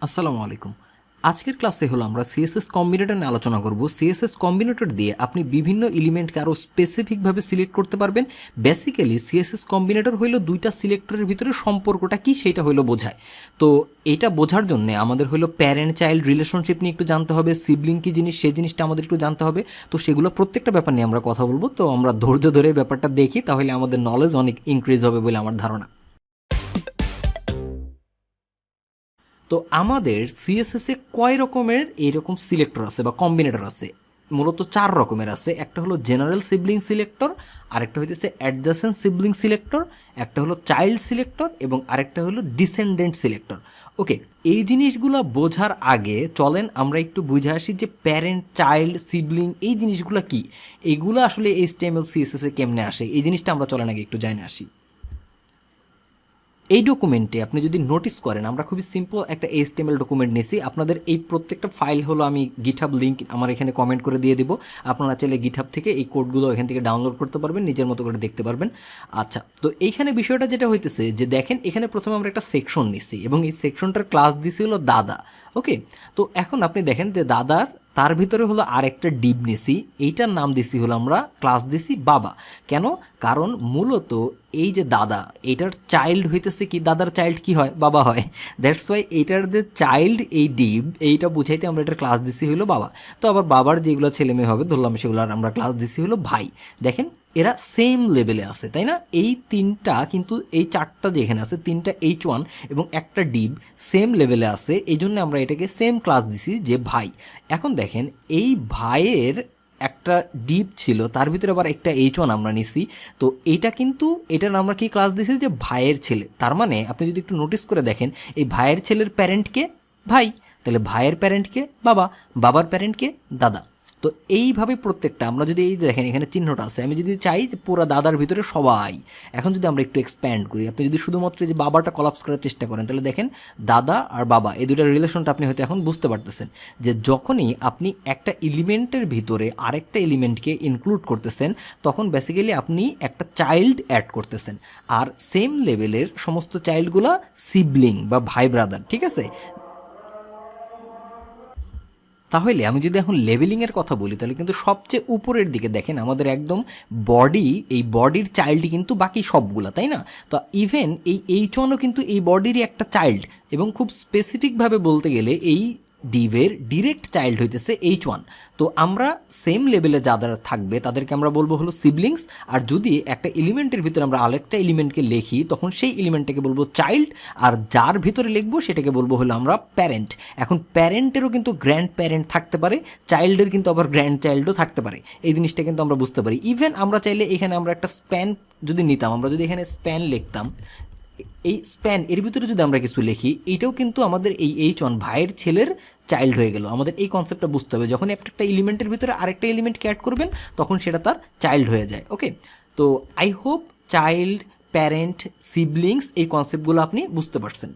আসসালামু আলাইকুম। আজকের ক্লাসে হলো আমরা সিএসএস কম্বিনেটর নিয়ে আলোচনা করব। সিএসএস কম্বিনেটর দিয়ে আপনি বিভিন্ন এলিমেন্টকে আরও স্পেসিফিকভাবে সিলেক্ট করতে পারবেন। বেসিক্যালি সিএসএস কম্বিনেটর হইলো দুইটা সিলেক্টরের ভিতরে সম্পর্কটা কি সেটা হইলো বোঝায়। তো এটা বোঝার জন্য আমাদের হলো প্যারেন্ট চাইল্ড রিলেশনশিপ নিয়ে একটু জানতে হবে, সিবলিং কি জিনিস সেই জিনিসটা আমাদের একটু জানতে হবে। তো সেগুলো প্রত্যেকটা ব্যাপার নিয়ে আমরা কথা বলবো। তো আমরা ধৈর্য ধরে ব্যাপারটা দেখি, তাহলে আমাদের নলেজ অনেক ইনক্রিজ হবে বলে আমার ধারণা। তো আমাদের সিএসএসে কয় রকমের এইরকম সিলেক্টর আছে বা কম্বিনেটর আছে? মূলত 4 রকমের আছে। একটা হলো জেনারেল সিবলিং সিলেক্টর, আরেকটা হইতেছে অ্যাডজাসেন্ট সিবলিং সিলেক্টর, একটা হলো চাইল্ড সিলেক্টর এবং আরেকটা হলো ডিসেন্ডেন্ট সিলেক্টর। ওকে, এই জিনিসগুলো বোঝার আগে চলেন আমরা একটু বুঝে আসি যে প্যারেন্ট, চাইল্ড, সিবলিং এই জিনিসগুলো কি, এইগুলো আসলে এইচটিএমএল সিএসএসে কেমনে আসে, এই জিনিসটা আমরা চলেন আগে একটু জানে আসি। এই ডকুমেন্টে আপনি যদি নোটিস করেন, আমরা খুবই সিম্পল একটা এইচটিএমএল ডকুমেন্ট নিয়েছি। আপনাদের এই প্রত্যেকটা ফাইল হলো আমি গিটহাব লিঙ্ক আমার এখানে কমেন্ট করে দিয়ে দিব। আপনারা চাইলে গিটহাব থেকে এই কোডগুলো এখান থেকে ডাউনলোড করতে পারবেন, নিজের মতো করে দেখতে পারবেন। আচ্ছা, তো এইখানে বিষয়টা যেটা হইতেছে যে দেখেন, এখানে প্রথমে আমরা একটা সেকশন নিছি এবং এই সেকশনটার ক্লাস দিছি হলো দাদা। ওকে, তো এখন আপনি দেখেন যে দাদার তার ভিতরে হলো আরেকটা ডিব নিছি, এইটার নাম দিছি হলো আমরা ক্লাস দিছি বাবা। কেন? কারণ মূলত এই যে দাদা, এইটার চাইল্ড হইতেছে কি, দাদার চাইল্ড কি হয়? বাবা হয়। দ্যাটস ওয়াই এইটার যে চাইল্ড এই ডিব, এইটা বুঝাইতে আমরা এটার ক্লাস দিছি হলো বাবা। তো আবার বাবার যেগুলো ছেলে মেয়ে হবে ধরলাম সেগুলো আমরা ক্লাস দিছি হলো ভাই। দেখেন এরা সেম লেভেলে আছে, তাই না? এই তিনটা কিন্তু, এই চারটা যেখানে আছে, তিনটা H1 এবং একটা ডিব সেম লেভেলে আছে, এই জন্য আমরা এটাকে সেম ক্লাস দিছি যে ভাই। এখন দেখেন এই ভাইয়ের একটা ডিপ ছিল, তার ভিতরে আবার একটা H1 আমরা নিছি। তো এইটা কিন্তু, এটার আমরা কি ক্লাস দিছি যে ভাইয়ের ছেলে। তার মানে আপনি যদি একটু নোটিস করে দেখেন, এই ভাইয়ের ছেলের প্যারেন্টকে ভাই, তাহলে ভাইয়ের প্যারেন্টকে বাবা, বাবার প্যারেন্টকে দাদা। তো এইভাবে প্রত্যেকটা আমরা যদি এই দেখেন এখানে চিহ্নটা আছে, আমি যদি চাই যে পুরো দাদার ভিতরে সবাই, এখন যদি আমরা একটু এক্সপ্যান্ড করি, আপনি যদি শুধুমাত্র যে বাবাটা কলাপস করার চেষ্টা করেন, তাহলে দেখেন দাদা আর বাবা এই দুটার রিলেশনটা আপনি হয়তো এখন বুঝতে পারতেছেন যে যখনই আপনি একটা এলিমেন্টের ভিতরে আরেকটা এলিমেন্টকে ইনক্লুড করতেছেন, তখন বেসিক্যালি আপনি একটা চাইল্ড অ্যাড করতেছেন। আর সেম লেভেলের সমস্ত চাইল্ডগুলা সিবলিং বা ভাই ব্রাদার, ঠিক আছে? তাহলে আমি যদি এখন লেভেলিংয়ের কথা বলি, তাহলে কিন্তু সবচেয়ে উপরের দিকে দেখেন আমাদের একদম বডি, এই বডির চাইল্ডই কিন্তু বাকি সবগুলা, তাই না? তো ইভেন এই H1ও কিন্তু এই বডিরই একটা চাইল্ড, এবং খুব স্পেসিফিকভাবে বলতে গেলে এই ডিভের ডিরেক্ট চাইল্ড হইতেছে H1। তো আমরা সেম লেভেলে যারা থাকবে তাদেরকে আমরা বলবো হলো সিবলিংস। আর যদি একটা এলিমেন্টের ভিতরে আমরা আরেকটা এলিমেন্টকে লিখি, তখন সেই এলিমেন্টটাকে বলবো চাইল্ড, আর যার ভিতরে লিখবো সেটাকে বলবো হলো আমরা প্যারেন্ট। এখন প্যারেন্টেরও কিন্তু গ্র্যান্ড প্যারেন্ট থাকতে পারে, চাইল্ডের কিন্তু আবার গ্র্যান্ড চাইল্ডও থাকতে পারে। এই জিনিসটা কিন্তু আমরা বুঝতে পারি। ইভেন আমরা চাইলে এখানে আমরা একটা স্প্যান যদি নিতাম, আমরা যদি এখানে স্প্যান লিখতাম, এই স্প্যান এর ভিতরে যদি আমরা কিছু লিখি, এইটাও কিন্তু আমাদের এই H1 ভাইয়ের ছেলের চাইল্ড হয়ে গেল। আমাদের এই কনসেপ্টটা বুঝতে হবে, যখন একটা এলিমেন্টের ভিতরে আরেকটা এলিমেন্টকে অ্যাড করবেন তখন সেটা তার চাইল্ড হয়ে যায়। ওকে, তো I hope child, parent, siblings এই কনসেপ্টগুলো আপনি বুঝতে পারছেন।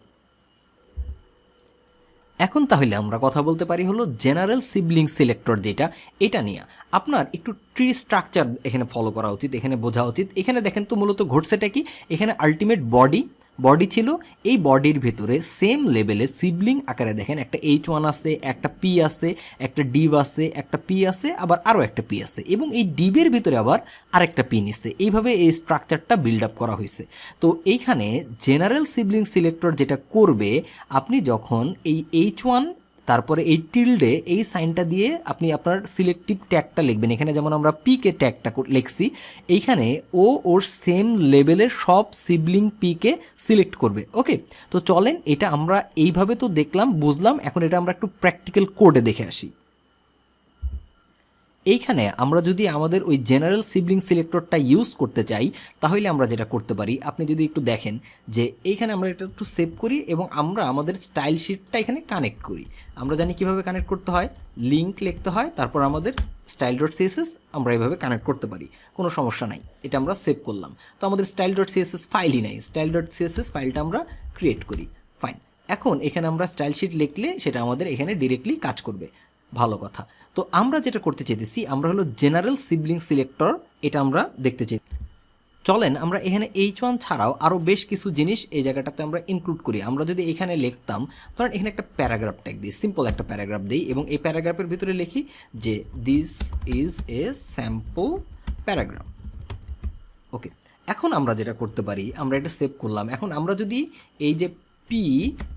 এখন তাহলে আমরা কথা বলতে পারি হলো জেনারেল সিবলিং সিলেক্টর, যেটা এটা নিয়ে আপনার একটু ট্রি স্ট্রাকচার এখানে ফলো করা উচিত, এখানে বোঝা উচিত। এখানে দেখেন তো মূলত ঘটছেটা কি, এখানে আলটিমেট বডি ছিল, এই বডির ভিতরে সেম লেভেলে সিবলিং আকারে দেখেন একটা H1 আছে, একটা P আছে, একটা ডিভ আছে, একটা P আছে, আবার আরও একটা P আছে, এবং এই ডিবের ভিতরে আবার আরেকটা P নিচ্ছে। এইভাবে এই স্ট্রাকচারটা বিল্ড আপ করা হয়েছে। তো এইখানে জেনারেল সিবলিং সিলেক্টর যেটা করবে, আপনি যখন এই H1 তারপরে এই টিল্ডে এই সাইনটা দিয়ে আপনি আপনার সিলেক্টিভ ট্যাগটা লিখবেন। এখানে যেমন আমরা পিকে ট্যাগটা লিখছি, এইখানে ও ওর সেম লেভেলের সব সিবলিং পিকে সিলেক্ট করবে। ওকে, তো চলেন এটা আমরা এইভাবে তো দেখলাম, বুঝলাম। এখন এটা আমরা একটু প্র্যাকটিক্যাল কোডে দেখে আসি। এইখানে আমরা যদি আমাদের ওই জেনারেল সিবলিং সিলেক্টরটা ইউজ করতে চাই, তাহলে আমরা যেটা করতে পারি, আপনি যদি একটু দেখেন যে এইখানে আমরা এটা একটু সেভ করি এবং আমরা আমাদের স্টাইল শিটটা এখানে কানেক্ট করি। আমরা জানি কিভাবে কানেক্ট করতে হয়, লিঙ্ক লিখতে হয়, তারপর আমাদের style.css আমরা এইভাবে কানেক্ট করতে পারি, কোনো সমস্যা নাই। এটা আমরা সেভ করলাম। তো আমাদের style.css ফাইলই নাই, style.css ফাইলটা আমরা ক্রিয়েট করি। ফাইন, এখন এখানে আমরা স্টাইল শিট লিখলে সেটা আমাদের এখানে ডিরেক্টলি কাজ করবে, ভালো কথা। তো আমরা যেটা করতে চাইতেছি, আমরা হলো জেনারেল সিবলিং সিলেক্টর, এটা আমরা দেখতে চাই। চলেন আমরা এখানে H1 ছাড়াও আরও বেশ কিছু জিনিস এই জায়গাটাতে আমরা ইনক্লুড করি। আমরা যদি এখানে লিখতাম, ধরেন এখানে একটা প্যারাগ্রাফ ট্যাগ দিই, সিম্পল একটা প্যারাগ্রাফ দিই এবং এই প্যারাগ্রাফের ভিতরে লিখি যে this is a sample paragraph. Okay, এখন আমরা যেটা করতে পারি, আমরা এটা সেভ করলাম। এখন আমরা যদি এই যে পি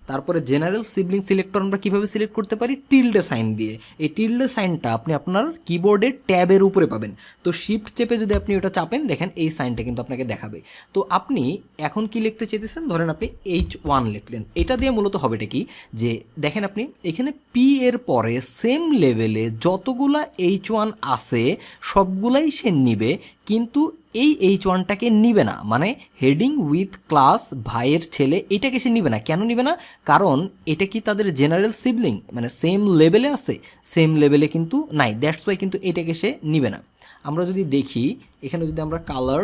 তারপরে জেনারেল সিবলিং সিলেক্টর আমরা কীভাবে সিলেক্ট করতে পারি, টিল্ডে সাইন দিয়ে। এই টিল্ডে সাইনটা আপনি আপনার কিবোর্ডের ট্যাবের উপরে পাবেন। তো শিফট চেপে যদি আপনি ওটা চাপেন, দেখেন এই সাইনটা কিন্তু আপনাকে দেখাবে। তো আপনি এখন কি লিখতে চাইতেছেন, ধরেন আপনি H1 লিখলেন। এটা দিয়ে মূলত হবেটা কি, যে দেখেন আপনি এখানে পি এর পরে সেম লেভেলে যতগুলা H1 আছে সবগুলাই সে নিবে, কিন্তু এই H1টাকে নিবে না, মানে হেডিং উইথ ক্লাস ভাইয়ের ছেলে এটাকে সে নিবে না। কেন নিবে না? কারণ এটা কি তাদের জেনারেল সিবলিং, মানে সেম লেভেলে আছে, সেম লেভেলে কিন্তু নাই, দ্যাটস ওয়াই কিন্তু এটাকে সে নিবে না। আমরা যদি দেখি এখানে যদি আমরা কালার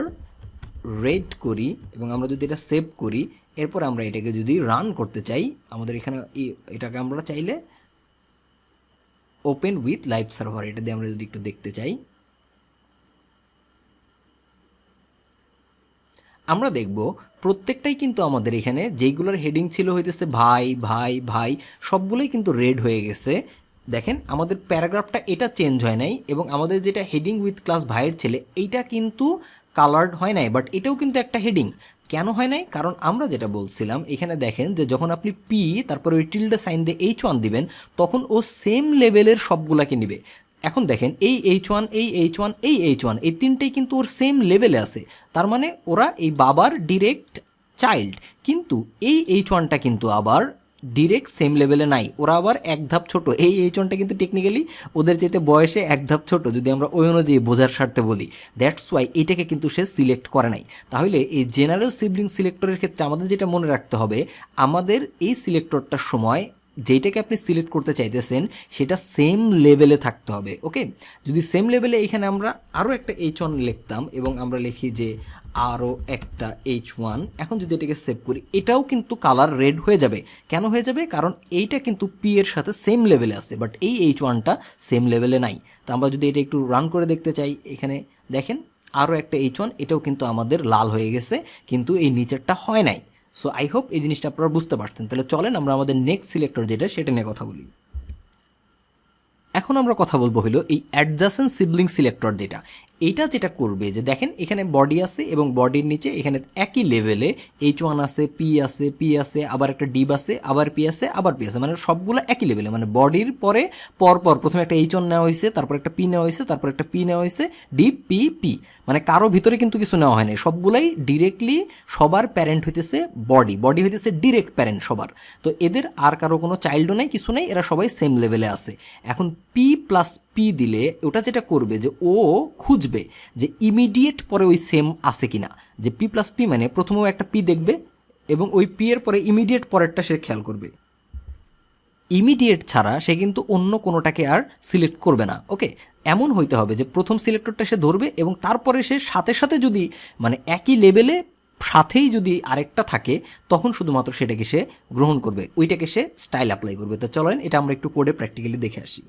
রেড করি এবং আমরা যদি এটা সেভ করি, এরপর আমরা এটাকে যদি রান করতে চাই, আমাদের এখানে এটাকে আমরা চাইলে ওপেন উইথ লাইভ সার্ভার, এটা দিয়ে আমরা যদি একটু দেখতে চাই, আমরা দেখব প্রত্যেকটাই কিন্তু আমাদের এখানে যেইগুলোর হেডিং ছিল হইতেছে ভাই ভাই ভাই, সবগুলোই কিন্তু রেড হয়ে গেছে। দেখেন আমাদের প্যারাগ্রাফটা এটা চেঞ্জ হয় নাই, এবং আমাদের যেটা হেডিং উইথ ক্লাস ভাইয়ের ছেলে এইটা কিন্তু কালার্ড হয় নাই, বাট এটাও কিন্তু একটা হেডিং। কেন হয় নাই? কারণ আমরা যেটা বলছিলাম এখানে দেখেন যে যখন আপনি পি তারপরে ওই টিল্ডে সাইন দিয়ে H1 দিবেন, তখন ও সেম লেভেলের সবগুলাকে নিবে। এখন দেখেন এই H1 এই H1 এই H1 এই তিনটেই কিন্তু ওর সেম লেভেলে আছে, তার মানে ওরা এই বাবার ডিরেক্ট চাইল্ড। কিন্তু এই H1টা কিন্তু আবার ডিরেক্ট সেম লেভেলে নাই, ওরা আবার এক ধাপ ছোট। এই H1টা কিন্তু টেকনিক্যালি ওদের যেতে বয়সে এক ধাপ ছোট, যদি আমরা ওই অনুযায়ী বোঝার স্বার্থে বলি। দ্যাটস ওয়াই এটাকে কিন্তু সে সিলেক্ট করে নাই। তাহলে এই জেনারেল সিবলিং সিলেক্টরের ক্ষেত্রে আমাদের যেটা মনে রাখতে হবে, আমাদের এই সিলেক্টরটার সময় যেটাকে আপনি সিলেক্ট করতে চাইতেছেন সেটা সেম লেভেলে থাকতে হবে। ওকে, যদি সেম লেভেলে এখানে আমরা আরও একটা H1 লিখতাম এবং আমরা লিখি যে আরও একটা H1, এখন যদি এটাকে সেভ করি, এটাও কিন্তু কালার রেড হয়ে যাবে। কেন হয়ে যাবে? কারণ এইটা কিন্তু পি এর সাথে সেম লেভেলে আছে, বাট এই H1টা সেম লেভেলে নাই। তো আমরা যদি এটা একটু রান করে দেখতে চাই, এখানে দেখেন আরও একটা H1, এটাও কিন্তু আমাদের লাল হয়ে গেছে, কিন্তু এই নিচেরটা হয় নাই। সো আই হোপ এই জিনিসটা আপনারা বুঝতে পারছেন। তাহলে চলেন আমরা আমাদের নেক্সট সিলেক্টর যেটা সেটা নিয়ে কথা বলি। এখন আমরা কথা বলবো হলো এই অ্যাডজাসেন্ট সিবলিং সিলেক্টর যেটা, এইটা যেটা করবে যে দেখেন এখানে বডি আছে এবং বডির নিচে এখানে একই লেভেলে H1 আছে, পি আছে, আবার একটা ডিব আছে, আবার পি আছে, আবার পি আছে, মানে সবগুলো একই লেভেলে। মানে বডির পরে পরপর প্রথমে একটা H1 নেওয়া হয়েছে, তারপর একটা পি নেওয়া হয়েছে, তারপর একটা পি নেওয়া হয়েছে, ডিব পি পি, মানে কারো ভিতরে কিন্তু কিছু নেওয়া হয়নি, সবগুলাই ডিরেক্টলি সবার প্যারেন্ট হইতেছে বডি হইতেছে ডিরেক্ট প্যারেন্ট সবার। তো এদের আর কারো কোনো চাইল্ডও নাই, কিছু নেই, এরা সবাই সেম লেভেলে আছে। এখন পি প্লাস পি দিলে ওটা যেটা করবে যে ও খুঁজবে যে ইমিডিয়েট পরে ওই সেম আছে কিনা, যে পি প্লাস পি মানে প্রথমেও একটা পি দেখবে এবং ওই পি এর পরে ইমিডিয়েট পরেরটা সে খেয়াল করবে। ইমিডিয়েট ছাড়া সে কিন্তু অন্য কোনোটাকে আর সিলেক্ট করবে না। ওকে, এমন হইতে হবে যে প্রথম সিলেক্টরটা সে ধরবে এবং তারপরে সে সাথে সাথে যদি মানে একই লেভেলে সাথেই যদি আরেকটা থাকে, তখন শুধুমাত্র সেটাকে সে গ্রহণ করবে, ওইটাকে সে স্টাইল অ্যাপ্লাই করবে। তো চলেন এটা আমরা একটু কোডে প্র্যাকটিক্যালি দেখে আসি।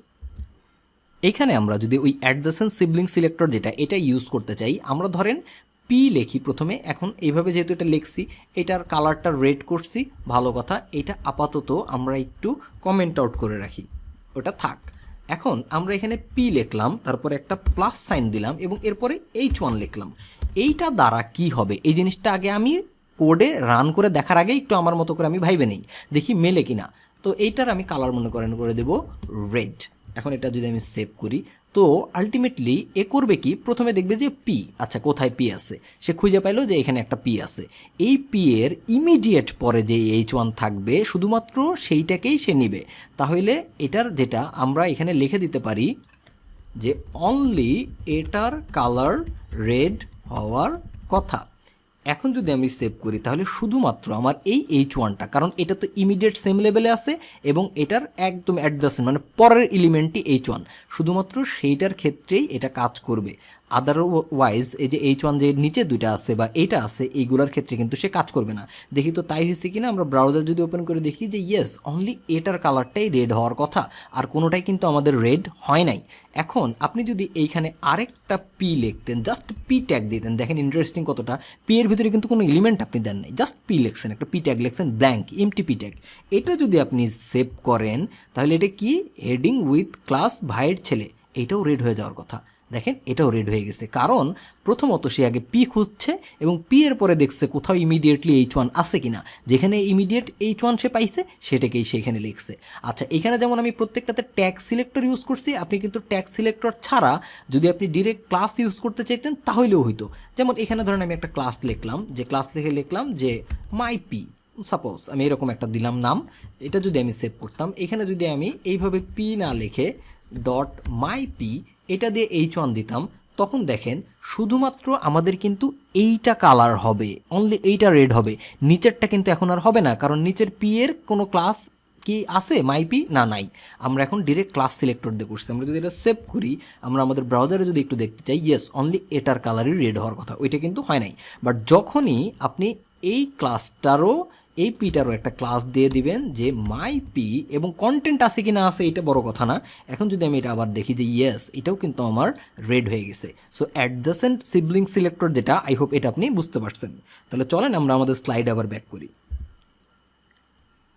এখানে আমরা যদি ওই অ্যাডজাসেন্ট সিবলিং সিলেক্টর যেটা এটা ইউজ করতে চাই, আমরা ধরেন পি লেখি প্রথমে। এখন এইভাবে যেহেতু এটা লিখছি, এটার কালারটা রেড করছি, ভালো কথা। এটা আপাতত আমরা একটু কমেন্ট আউট করে রাখি, ওটা থাক। এখন আমরা এখানে পি লিখলাম, তারপরে একটা প্লাস সাইন দিলাম এবং এরপরে H1 লিখলাম। এইটা দ্বারা কি হবে এই জিনিসটা আগে আমি কোডে রান করে দেখার আগে একটু আমার মতো করে আমি ভাইবে নেই, দেখি মেলে কিনা। তো এইটার আমি কালার মনে করে দেব রেড। এখন এটা যদি আমি সেভ করি, তো আলটিমেটলি এ করবে কি, প্রথমে দেখবে যে পি, আচ্ছা কোথায় পি আছে, সে খুঁজে পাইলো যে এখানে একটা পি আছে। এই পি এর ইমিডিয়েট পরে যে H1 থাকবে শুধুমাত্র সেইটাকেই সে নিবে। তাহলে এটার যেটা আমরা এখানে লিখে দিতে পারি যে অনলি এটার কালার রেড হওয়ার কথা। এখন যদি আমি সেভ করি, তাহলে শুধুমাত্র আমার এই H1টা, কারণ এটা তো ইমিডিয়েট সেম লেভেলে আছে এবং এটার একদম অ্যাডজাসেন্ট মানে পরের এলিমেন্টই H1, শুধুমাত্র সেইটার ক্ষেত্রেই এটা কাজ করবে। আদারওয়াইজ এই যে H1 যে নিচে দুইটা আছে বা এইটা আছে এইগুলোর ক্ষেত্রে কিন্তু সে কাজ করবে না। দেখি তো তাই হয়েছে কিনা, আমরা ব্রাউজার যদি ওপেন করে দেখি যে ইয়েস অনলি এটার কালারটাই রেড হওয়ার কথা, আর কোনোটাই কিন্তু আমাদের রেড হয় নাই। এখন আপনি যদি এইখানে আরেকটা পি লিখতেন, জাস্ট পি ট্যাগ দিতেন, দেখেন ইন্টারেস্টিং কতটা, পি এর ভিতরে কিন্তু কোনো এলিমেন্ট আপনি দেন নাই, জাস্ট পি লিখছেন, একটা পি ট্যাগ লিখছেন, ব্ল্যাঙ্ক এমটি পি ট্যাগ। এটা যদি আপনি সেভ করেন তাহলে এটা কি হেডিং উইথ ক্লাস ভাইয়ের ছেলে, এটাও রেড হয়ে যাওয়ার কথা। দেখেন এটাও রেড হয়ে গেছে, কারণ প্রথমত সে আগে পি খুঁজছে এবং পি এর পরে দেখছে কোথাও ইমিডিয়েটলি H1 আছে কিনা, যেখানে ইমিডিয়েট H1 সে পাইছে সেটাকেই সেখানে লিখছে। আচ্ছা, এখানে যেমন আমি প্রত্যেকটাতে ট্যাগ সিলেক্টর ইউজ করছি, আপনি কিন্তু ট্যাগ সিলেক্টর ছাড়া যদি আপনি ডিরেক্ট ক্লাস ইউজ করতে চাইতেন তাহলেও হইতো। যেমন এখানে ধরেন আমি একটা ক্লাস লিখলাম, যে ক্লাস লিখলাম যে মাই পি, সাপোজ আমি এরকম একটা দিলাম নাম। এটা যদি আমি সেভ করতাম, এখানে যদি আমি এইভাবে পি না লিখে ডট মাই পি এটা দিয়ে H1 দিতাম, তখন দেখেন শুধুমাত্র আমাদের কিন্তু এইটা কালার হবে, অনলি এইটা রেড হবে, নিচেরটা কিন্তু এখন আর হবে না, কারণ নিচের পি এর কোনো ক্লাস কি আছে মাই পি না, নাই। আমরা এখন ডিরেক্ট ক্লাস সিলেক্টর দিয়ে করছি। আমরা যদি এটা সেভ করি, আমরা আমাদের ব্রাউজারে যদি একটু দেখতে চাই, ইয়েস অনলি এটার কালারই রেড হওয়ার কথা, ওইটা কিন্তু হয় নাই। বাট যখনই আপনি এই ক্লাসটারও এই পিটারও একটা ক্লাস দিয়ে দিবেন যে মাই পি, এবং কন্টেন্ট আছে কি না আছে এটা বড় কথা না। এখন যদি আমি এটা আবার দেখি যে ইয়েস এটাও কিন্তু আমার রেড হয়ে গেছে। সো অ্যাডজাসেন্ট সিবলিং সিলেক্টর যেটা, আই হোপ এটা আপনি বুঝতে পারছেন। তাহলে চলেন আমরা আমাদের স্লাইড আবার ব্যাক করি।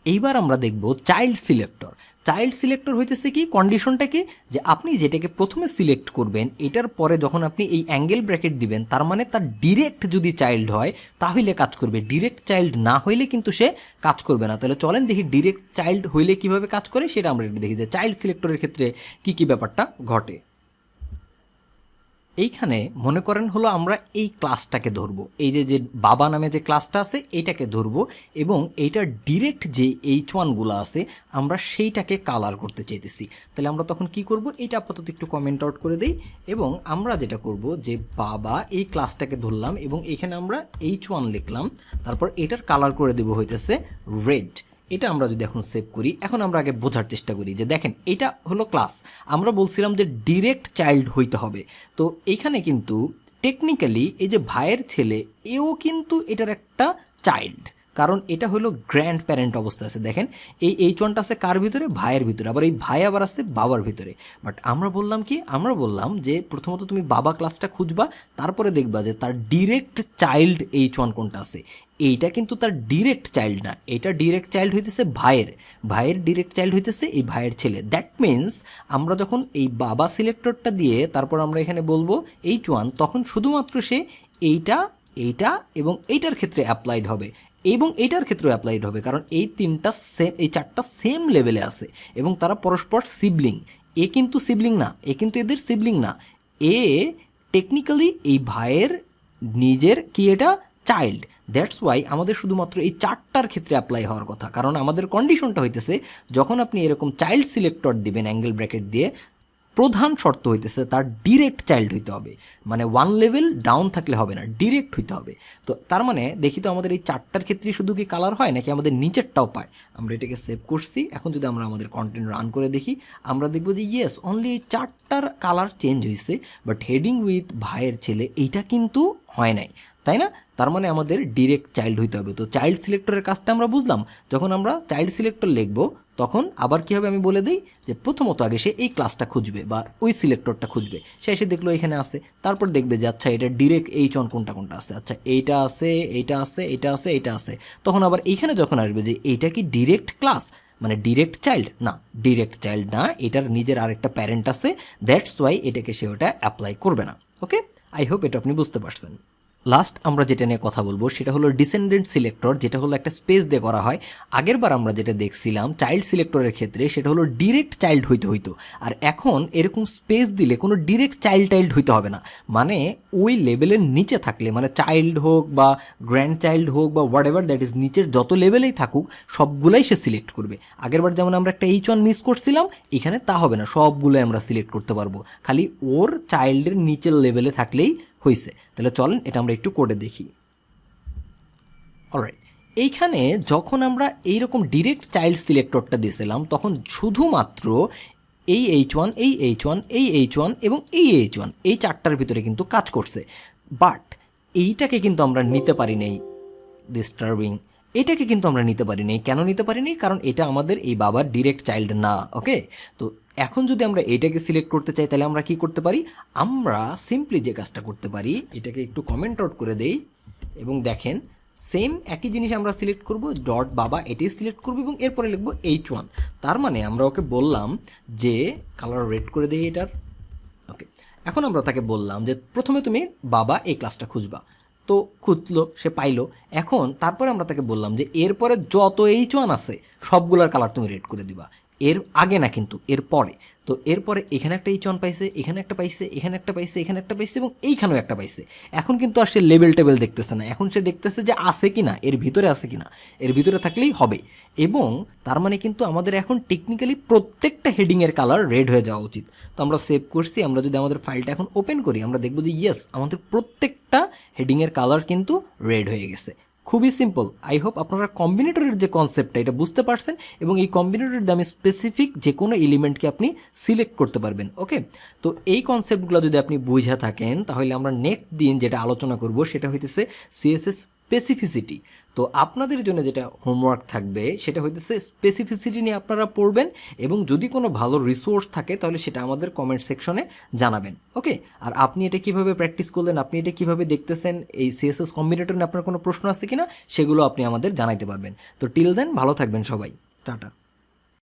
এইবার আমরা দেখব চাইল্ড সিলেক্টর। চাইল্ড সিলেক্টর হইতেছে কি, কন্ডিশনটা কি, যে আপনি যেটাকে প্রথমে সিলেক্ট করবেন এটার পরে যখন আপনি এই অ্যাঙ্গেল ব্র্যাকেট দিবেন, তার মানে তার ডিরেক্ট যদি চাইল্ড হয় তাহলে কাজ করবে, ডিরেক্ট চাইল্ড না হইলে কিন্তু সে কাজ করবে না। তাহলে চলেন দেখি ডিরেক্ট চাইল্ড হইলে কিভাবে কাজ করে, সেটা আমরা একটু দেখি যে চাইল্ড সিলেক্টরের ক্ষেত্রে কি কি ব্যাপারটা ঘটে। এইখানে মনে করেন হলো আমরা এই ক্লাসটাকে ধরবো, এই যে বাবা নামে যে ক্লাসটা আছে এইটাকে ধরবো, এবং এইটার ডিরেক্ট যে H1গুলো আছে আমরা সেইটাকে কালার করতে চাইতেছি। তাহলে আমরা তখন কি করব, এইটা আপাতত একটু কমেন্ট আউট করে দেই, এবং আমরা যেটা করব যে বাবা এই ক্লাসটাকে ধরলাম এবং এখানে আমরা H1 লিখলাম, তারপর এটার কালার করে দেবো হইতেছে রেড। এটা আমরা যদি এখন সেভ করি, এখন আমরা আগে বোঝার চেষ্টা করি যে দেখেন এটা হলো ক্লাস, আমরা বলছিলাম যে ডিরেক্ট চাইল্ড হইতে হবে। তো এইখানে কিন্তু টেকনিক্যালি এই যে ভাইয়ের ছেলে এও কিন্তু এটার একটা চাইল্ড, কারণ এটা হলো গ্র্যান্ড প্যারেন্ট অবস্থা আছে। দেখেন এই H1টা আছে কার ভিতরে, ভাইয়ের ভিতরে, আবার এই ভাই আবার আছে বাবার ভিতরে। বাট আমরা বললাম কি, আমরা বললাম যে প্রথমত তুমি বাবা ক্লাসটা খুঁজবা, তারপরে দেখবা যে তার ডিরেক্ট চাইল্ড H1 কোনটা আছে। এইটা কিন্তু তার ডিরেক্ট চাইল্ড না, এটা ডিরেক্ট চাইল্ড হইতেছে ভাইয়ের ডিরেক্ট চাইল্ড হইতেছে এই ভাইয়ের ছেলে। দ্যাট মিনস আমরা যখন এই বাবা সিলেক্টরটা দিয়ে তারপর আমরা এখানে বলবো H1, তখন শুধুমাত্র সে এইটা এবং এইটার ক্ষেত্রে অ্যাপ্লাইড হবে, এবং এইটার ক্ষেত্রেও অ্যাপ্লাইড হবে, কারণ এই তিনটা সেম, এই চারটা সেম লেভেলে আছে এবং তারা পরস্পর সিবলিং। এ কিন্তু সিবলিং না, এ কিন্তু এদের সিবলিং না, এ টেকনিক্যালি এই ভাইয়ের নিজের কি এটা চাইল্ড। দ্যাটস ওয়াই আমাদের শুধুমাত্র এই চারটার ক্ষেত্রে অ্যাপ্লাই হওয়ার কথা, কারণ আমাদের কন্ডিশনটা হইতেছে যখন আপনি এরকম চাইল্ড সিলেক্টর দিবেন অ্যাঙ্গেল ব্র্যাকেট দিয়ে, প্রধান শর্ত হইতেছে তার ডিরেক্ট চাইল্ড হইতে হবে, মানে ওয়ান লেভেল ডাউন থাকলে হবে না, ডিরেক্ট হইতে হবে। তো তার মানে দেখি তো আমাদের এই চারটার ক্ষেত্রে শুধু কি কালার হয় নাকি আমাদের নিচেরটাও পায়। আমরা এটাকে সেভ করছি, এখন যদি আমরা আমাদের কন্টেন্ট রান করে দেখি, আমরা দেখবো যে ইয়েস অনলি এই চারটার কালার চেঞ্জ হয়েছে, বাট হেডিং উইথ ভাইয়ের ছেলে এইটা কিন্তু হয় নাই, তাই না? তার মানে আমাদের ডিরেক্ট চাইল্ড হইতে হবে। তো চাইল্ড সিলেক্টরের কাজটা আমরা বুঝলাম। যখন আমরা চাইল্ড সিলেক্টর লিখবো তখন আবার কী হবে আমি বলে দিই যে প্রথমত আগে সে এই ক্লাসটা খুঁজবে বা ওই সিলেক্টরটা খুঁজবে, সে এসে দেখলো এখানে আছে, তারপর দেখবে যে আচ্ছা এটা ডিরেক্ট H1 কোনটা আছে, আচ্ছা এইটা আছে, এইটা আছে, এটা আছে, এটা আছে, তখন আবার এইখানে যখন আসবে যে এইটা কি ডিরেক্ট ক্লাস, মানে ডিরেক্ট চাইল্ড না, ডিরেক্ট চাইল্ড না, এটার নিজের আরেকটা প্যারেন্ট আছে, দ্যাটস ওয়াই এটাকে সে ওটা অ্যাপ্লাই করবে না। ওকে, আই হোপ এটা আপনি বুঝতে পারছেন। লাস্ট আমরা যেটা নিয়ে কথা বলবো সেটা হলো ডিসেন্ডেন্ট সিলেক্টর, যেটা হলো একটা স্পেস দিয়ে করা হয়। আগের বার আমরা যেটা দেখছিলাম চাইল্ড সিলেক্টরের ক্ষেত্রে সেটা হলো ডিরেক্ট চাইল্ড হইতো, আর এখন এরকম স্পেস দিলে কোনো ডিরেক্ট চাইল্ড হইতে হবে না, মানে ওই লেভেলের নিচে থাকলে, মানে চাইল্ড হোক বা গ্র্যান্ড চাইল্ড হোক বা হোয়াট এভার দ্যাট ইজ, নিচের যত লেভেলেই থাকুক সবগুলাই সে সিলেক্ট করবে। আগের বার যেমন আমরা একটা H1 মিস করছিলাম, এখানে তা হবে না, সবগুলোই আমরা সিলেক্ট করতে পারবো, খালি ওর চাইল্ডের নিচের লেভেলে থাকলেই হয়েছে। তাহলে চলেন এটা আমরা একটু কোডে দেখি। অলরাইট, এইখানে যখন আমরা এইরকম ডিরেক্ট চাইল্ড সিলেক্টরটা দিয়েছিলাম তখন শুধুমাত্র এই H1 এই H1 এই H1 এবং এই H1 এই চারটার ভিতরে কিন্তু কাজ করছে, বাট এইটাকে কিন্তু আমরা নিতে পারি নাই, ডিস্টার্বিং। এটাকে কিন্তু আমরা নিতে পারি নাই। কেন নিতে পারি নাই? কারণ এটা আমাদের এই বাবার ডিরেক্ট চাইল্ড না। ওকে, তো এখন যদি আমরা এটাকে সিলেক্ট করতে চাই তাহলে আমরা কি করতে পারি? আমরা সিম্পলি যে কাজটা করতে পারি, এটাকে একটু কমেন্ট আউট করে দেই এবং দেখেন সেম একই জিনিস আমরা সিলেক্ট করব, ডট বাবা এটাই সিলেক্ট করব এবং এরপরে লিখবো H1। তার মানে আমরা ওকে বললাম যে কালার রেড করে দেই এটার। ওকে, এখন আমরা তাকে বললাম যে প্রথমে তুমি বাবা এই ক্লাসটা খুঁজবা, তো খুঁজলো, সে পাইলো। এখন তারপরে আমরা তাকে বললাম যে এরপরে যত H1 আছে সবগুলোর কালার তুমি রেড করে দিবা, এর আগে না কিন্তু এর পরে। তো এরপরে এখানে একটা H1 পাইছে, এখানে একটা পাইছে, এখানে একটা পাইছে, এখানে একটা পাইছে এবং এইখানেও একটা পাইছে। এখন কিন্তু আর সে লেবেল টেবিল দেখতেছে না, এখন সে দেখতেছে যে আছে কি না, এর ভিতরে আছে কি না, এর ভিতরে থাকলেই হবে। এবং তার মানে কিন্তু আমাদের এখন টেকনিক্যালি প্রত্যেকটা হেডিংয়ের কালার রেড হয়ে যাওয়া উচিত। তো আমরা সেভ করছি, আমরা যদি আমাদের ফাইলটা এখন ওপেন করি আমরা দেখব যে ইয়েস, আমাদের প্রত্যেকটা হেডিংয়ের কালার কিন্তু রেড হয়ে গেছে। খুবই সিম্পল। আই হোপ আপনারা কম্বিনেটরের যে কনসেপ্টটা এটা বুঝতে পারছেন এবং এই কম্বিনেটরের দামে স্পেসিফিক যে কোনো এলিমেন্টকে আপনি সিলেক্ট করতে পারবেন। ওকে, তো এই কনসেপ্টগুলো যদি আপনি বুঝে থাকেন তাহলে আমরা নেক্সট দিন যেটা আলোচনা করব সেটা হইতেছে সিএসএস স্পেসিফিসিটি। তো আপনাদের জন্য যেটা হোমওয়ার্ক থাকবে সেটা হইতেছে স্পেসিফিসিটি নিয়ে আপনারা পড়বেন এবং যদি কোনো ভালো রিসোর্স থাকে তাহলে সেটা আমাদের কমেন্ট সেকশনে জানাবেন। ওকে, আর আপনি এটা কিভাবে প্র্যাকটিস করলেন, আপনি এটা কিভাবে দেখতেছেন, এই সিএসএস কম্বিনেটর নিয়ে আপনার কোনো প্রশ্ন আছে কিনা সেগুলো আপনি আমাদের জানাইতে পারবেন। তো টিল দেন ভালো থাকবেন সবাই, টাটা।